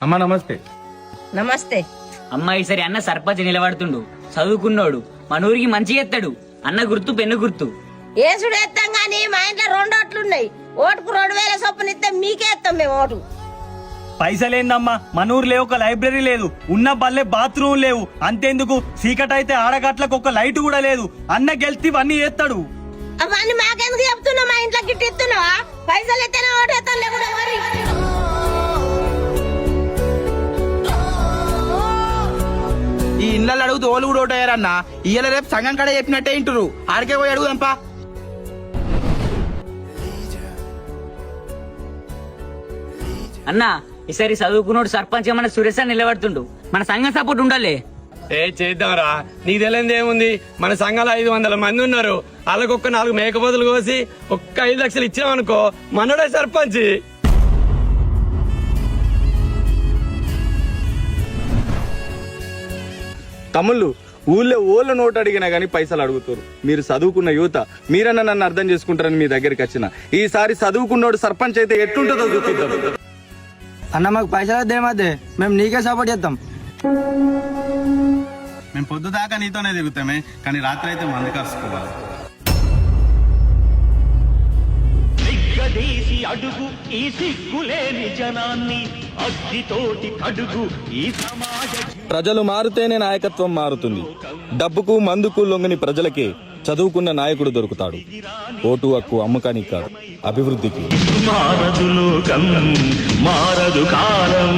అమ్మా నమస్తే. నమస్తే. అమ్మ ఈసారి అన్న సర్పంచ్ నిలబడుతుండు, చదువుకున్నోడు, మన ఊరికి మంచి ఎత్తాడు. అన్న గుర్తు పెన్ను గుర్తు. ఏసుడు ఎత్తాం గాని మా ఇంట్లో 2 ఓట్లున్నాయి. ఓటుకు 2000 చొప్పున ఇస్తే మీకే ఎత్తాం మేము ఓటు. పైసలేందమ్మా, మన ఊర్లో ఒక లైబ్రరీ లేదు, ఉన్న బల్లే బాత్రూమ్ లేవు. అంతేందుకు సీకటైతే ఆడగట్లకు ఒక లైట్ కూడా లేదు. అన్న గెలిచి ఇవన్నీ చేస్తాడు. అవన్నీ మాకెందుకు చెప్తున్నావు? మా ఇంట్లో గిట్టి ఇస్తున్నావా? పైసలు ఎత్తేనే ఓటు ఎత్తాను లేకుండా మరి. ఈ ఇళ్ళల్లో అడుగుతూ ఓళ్ళు కూడా ఓటయ్యారన్నా. ఇయ్యాల రేపు సంఘం కాడ చెప్పినట్టే ఇంటురు. ఆడికే పోయి అడుగుదాంపా. అన్న ఈసారి చదువుకున్నోడు సర్పంచ్ మన సురేష్ అని నిలబడుతుండు. మన సంఘం సపోర్ట్ ఉండాలి. చేద్దాంరా, నీకు తెలియదు ఏముంది. మన సంఘాలు 500 మంది ఉన్నారు. వాళ్ళకొక్క 4 మేకపోతులు కోసి ఒక్క 5 లక్షలు ఇచ్చినామనుకో, మనోడే సర్పంచ్. తమ్ముళ్ళు, ఊళ్ళో ఓళ్ళ నోటు అడిగినా గానీ పైసలు అడుగుతారు. మీరు చదువుకున్న యువత, మీరన్నా నన్ను అర్థం చేసుకుంటారని మీ దగ్గరికి వచ్చిన. ఈసారి చదువుకున్నోడు సర్పంచ్ అయితే ఎట్లుంటుందో చూపిద్దాం. అన్న మాకు పైసలు వద్దేమద్దే, మేము నీకే సపోర్ట్ చేద్దాం. మేము పొద్దు దాకా నీతోనే తిరుగుతామే, కానీ రాత్రి అయితే మంది కలుసుకోవాలి. దిగ్గదేసి అడుగు ఈ సిగ్గులేని జనాన్ని, అగ్గితోటి కడుగు ఈ సమాజ. ప్రజలు మారుతేనే నాయకత్వం మారుతుంది. డబ్బుకు మందుకు లొంగని ప్రజలకే చదువుకున్న నాయకుడు దొరుకుతాడు. ఓటు హక్కు అమ్మకానికి కాదు, అభివృద్ధికి. మారదు లోకం, మారదు కాలం.